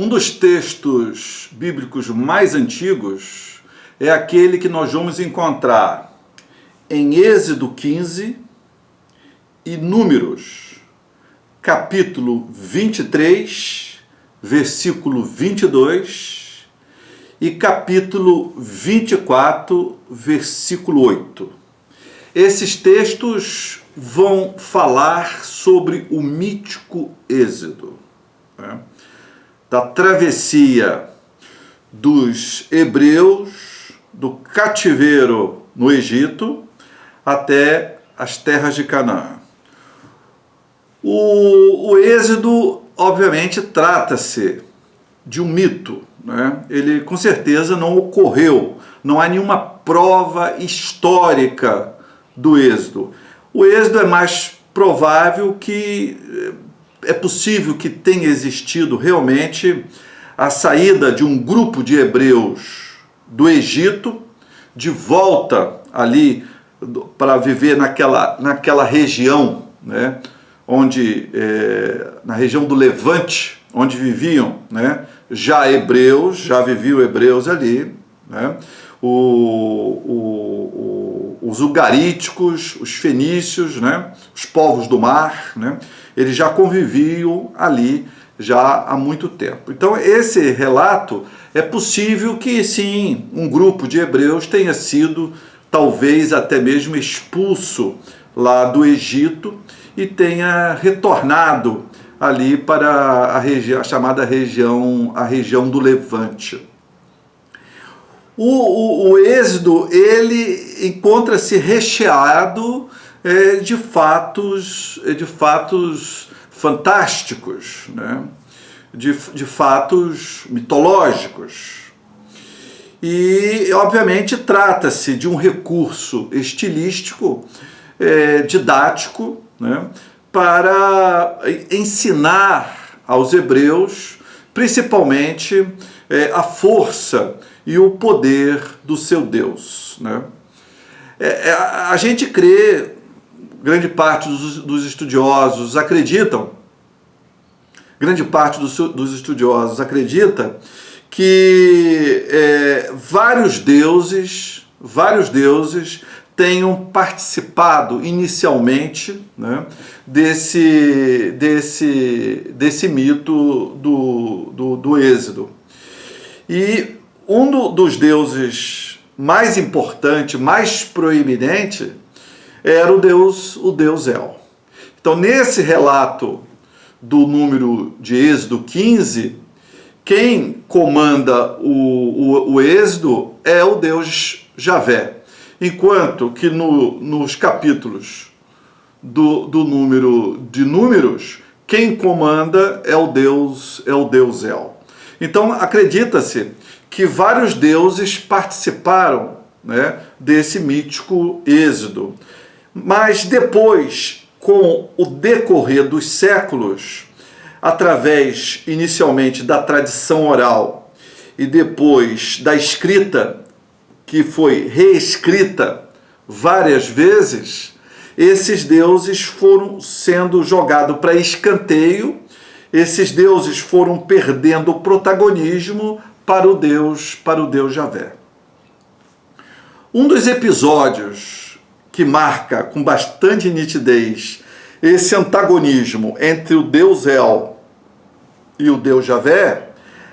Um dos textos bíblicos mais antigos é aquele que nós vamos encontrar em Êxodo 15 e Números, capítulo 23, versículo 22 e capítulo 24, versículo 8. Esses textos vão falar sobre o mítico Êxodo, né? Da travessia dos hebreus do cativeiro no Egito até as terras de Canaã. O Êxodo, obviamente, trata-se de um mito, né? Ele com certeza não ocorreu, não há nenhuma prova histórica do Êxodo. O Êxodo é mais provável que é possível que tenha existido realmente a saída de um grupo de hebreus do Egito de volta ali para viver naquela região, né, onde na região do Levante, onde viviam, né, já viviam hebreus ali, né, os ugaríticos, os fenícios, né, os povos do mar, né, eles já conviviam ali já há muito tempo. Então esse relato é possível que sim, um grupo de hebreus tenha sido talvez até mesmo expulso lá do Egito e tenha retornado ali para a chamada região do Levante. O Êxodo, ele encontra-se recheado de fatos fantásticos, né? de fatos mitológicos. E, obviamente, trata-se de um recurso estilístico, didático, né? Para ensinar aos hebreus, principalmente, a força e o poder do seu Deus, né? A gente crê, grande parte dos estudiosos acreditam, que vários deuses tenham participado inicialmente, né, desse mito do Êxodo. E um dos deuses mais importante, mais proeminente, era o deus El. Então, nesse relato do número de Êxodo 15, quem comanda o Êxodo é o Deus Javé, enquanto que nos capítulos do número de Números, quem comanda é o Deus El. Então, acredita-se que vários deuses participaram, né, desse mítico Êxodo. Mas depois, com o decorrer dos séculos, através inicialmente da tradição oral e depois da escrita, que foi reescrita várias vezes, esses deuses foram sendo jogados para escanteio, esses deuses foram perdendo o protagonismo para o Deus Javé. Um dos episódios que marca com bastante nitidez esse antagonismo entre o Deus El e o Deus Javé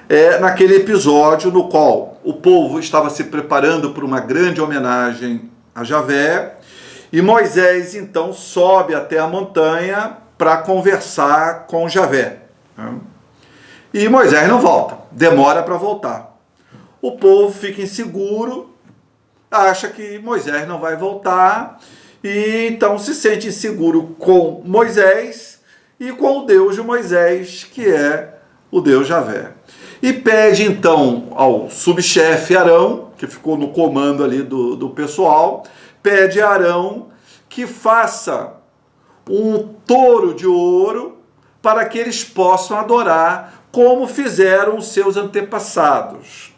é naquele episódio no qual o povo estava se preparando para uma grande homenagem a Javé e Moisés então sobe até a montanha para conversar com Javé. E Moisés não volta, demora para voltar. O povo fica inseguro, acha que Moisés não vai voltar e então se sente inseguro com Moisés e com o Deus de Moisés, que é o Deus Javé. E pede então ao subchefe Arão, que ficou no comando ali do pessoal, pede a Arão que faça um touro de ouro para que eles possam adorar como fizeram os seus antepassados.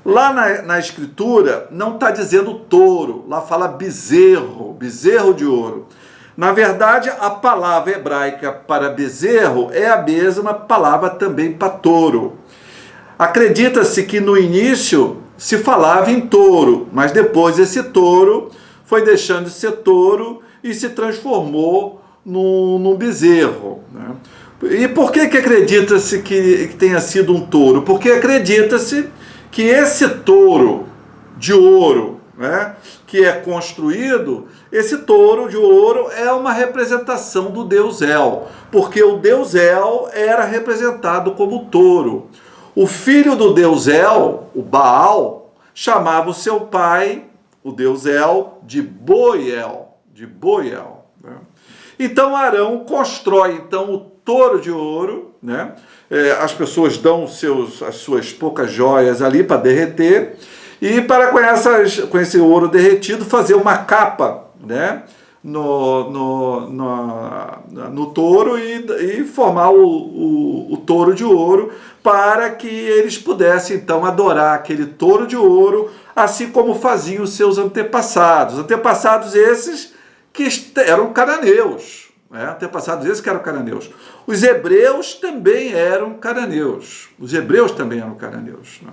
Lá na escritura não está dizendo touro, lá fala bezerro de ouro. Na verdade, a palavra hebraica para bezerro é a mesma palavra também para touro. Acredita-se que no início se falava em touro, mas depois esse touro foi deixando de ser touro e se transformou num bezerro, né? E por que acredita-se que tenha sido um touro? Porque acredita-se que esse touro de ouro, né, que é construído, esse touro de ouro é uma representação do deus El, porque o deus El era representado como touro. O filho do deus El, o Baal, chamava o seu pai, o deus El, de Boiel, né? Então Arão constrói o touro de ouro, né? As pessoas dão as suas poucas joias ali para derreter, e para com esse ouro derretido fazer uma capa, né, no touro e formar o touro de ouro, para que eles pudessem então adorar aquele touro de ouro, assim como faziam os seus antepassados. Antepassados esses que eram cananeus. Antepassados esses que eram cananeus. Os hebreus também eram cananeus. Né?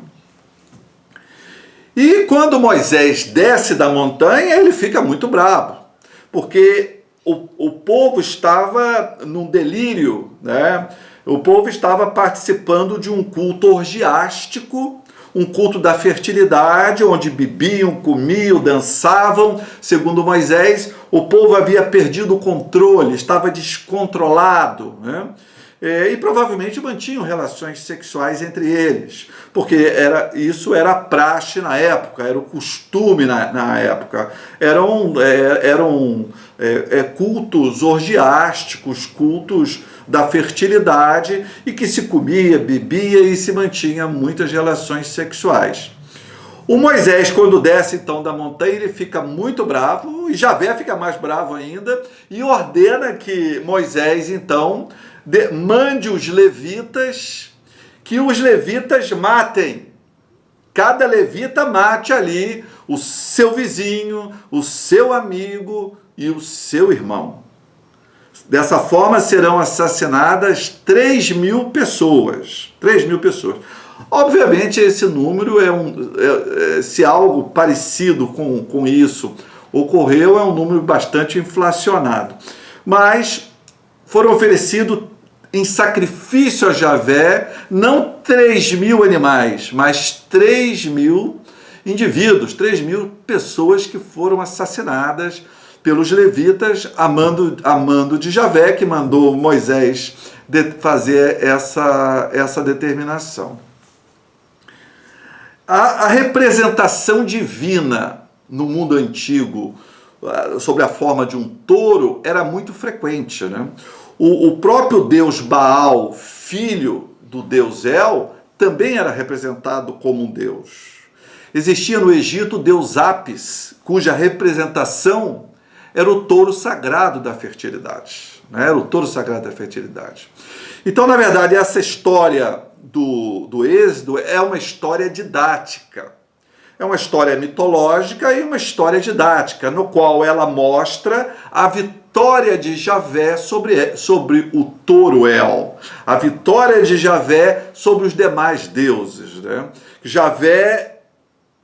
E quando Moisés desce da montanha, ele fica muito bravo, porque o povo estava num delírio, né? O povo estava participando de um culto orgiástico, um culto da fertilidade, onde bebiam, comiam, dançavam. Segundo Moisés, o povo havia perdido o controle, estava descontrolado, né? E provavelmente mantinham relações sexuais entre eles, porque isso era praxe na época, era o costume na época. Eram cultos orgiásticos, cultos da fertilidade, e que se comia, bebia e se mantinha muitas relações sexuais. O Moisés, quando desce então da montanha, ele fica muito bravo, e Javé fica mais bravo ainda, e ordena que Moisés então mande os levitas, que os levitas matem. Cada levita mate ali o seu vizinho, o seu amigo e o seu irmão. Dessa forma serão assassinadas 3.000 pessoas. 3.000 pessoas. Obviamente esse número se algo parecido com isso ocorreu, é um número bastante inflacionado. Mas foram oferecidos em sacrifício a Javé, não 3.000 animais, mas 3.000 indivíduos, 3.000 pessoas que foram assassinadas pelos levitas, a mando de Javé, que mandou Moisés fazer essa determinação. A representação divina no mundo antigo, sobre a forma de um touro, era muito frequente, né? O próprio deus Baal, filho do deus El, também era representado como um deus. Existia no Egito o deus Apis, cuja representação era o touro sagrado da fertilidade. Né? Era o touro sagrado da fertilidade. Então, na verdade, essa história do Êxodo é uma história didática. É uma história mitológica e uma história didática, no qual ela mostra a vitória de Javé sobre o touro El, a vitória de Javé sobre os demais deuses, né? Javé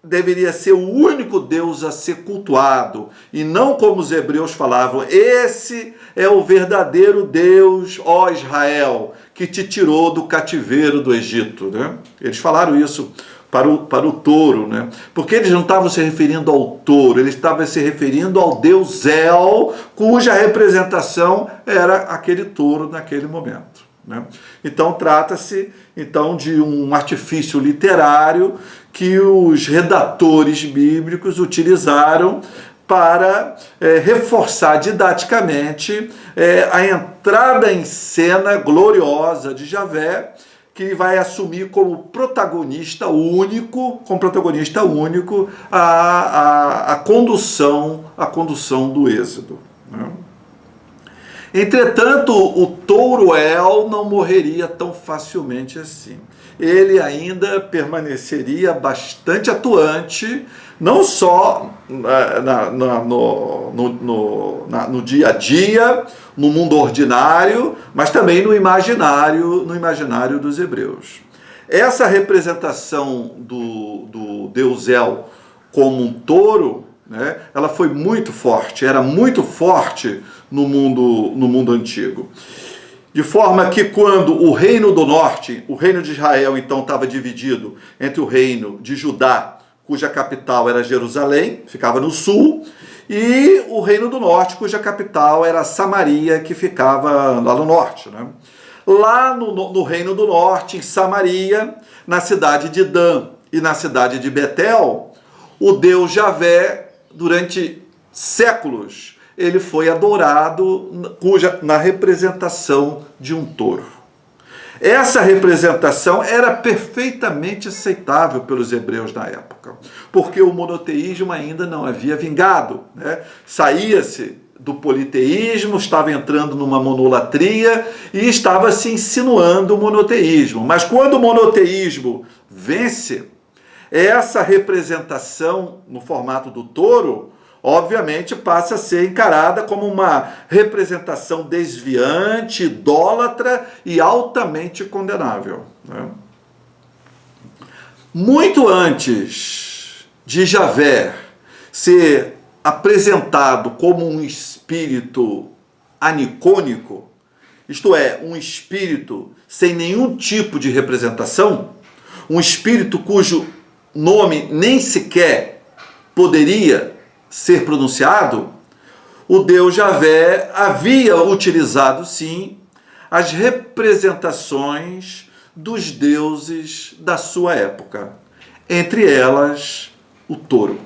deveria ser o único Deus a ser cultuado, e não como os hebreus falavam: esse é o verdadeiro Deus, ó Israel, que te tirou do cativeiro do Egito, né? Eles falaram isso para o touro, né? Porque eles não estavam se referindo ao touro, eles estavam se referindo ao deus El, cuja representação era aquele touro naquele momento, né? Então trata-se de um artifício literário que os redatores bíblicos utilizaram para reforçar didaticamente a entrada em cena gloriosa de Javé, que vai assumir como protagonista único, a condução do Êxodo, né? Entretanto, o touro El não morreria tão facilmente assim. Ele ainda permaneceria bastante atuante, não só no dia a dia, no mundo ordinário, mas também no imaginário dos hebreus. essa representação do Deus El como um touro, né, ela foi muito forte, era muito forte no mundo antigo. De forma que quando o reino do norte, o reino de Israel então estava dividido entre o reino de Judá, cuja capital era Jerusalém, ficava no sul, e o reino do norte, cuja capital era Samaria, que ficava lá no norte, né? Lá no reino do norte, em Samaria, na cidade de Dan e na cidade de Betel, o Deus Javé, durante séculos, ele foi adorado na representação de um touro. Essa representação era perfeitamente aceitável pelos hebreus na época, porque o monoteísmo ainda não havia vingado, né? Saía-se do politeísmo, estava entrando numa monolatria e estava se insinuando o monoteísmo. Mas quando o monoteísmo vence, essa representação no formato do touro, obviamente passa a ser encarada como uma representação desviante, idólatra e altamente condenável, né? Muito antes de Javé ser apresentado como um espírito anicônico, isto é, um espírito sem nenhum tipo de representação, um espírito cujo nome nem sequer poderia ser pronunciado, o Deus Javé havia utilizado, sim, as representações dos deuses da sua época, entre elas o touro.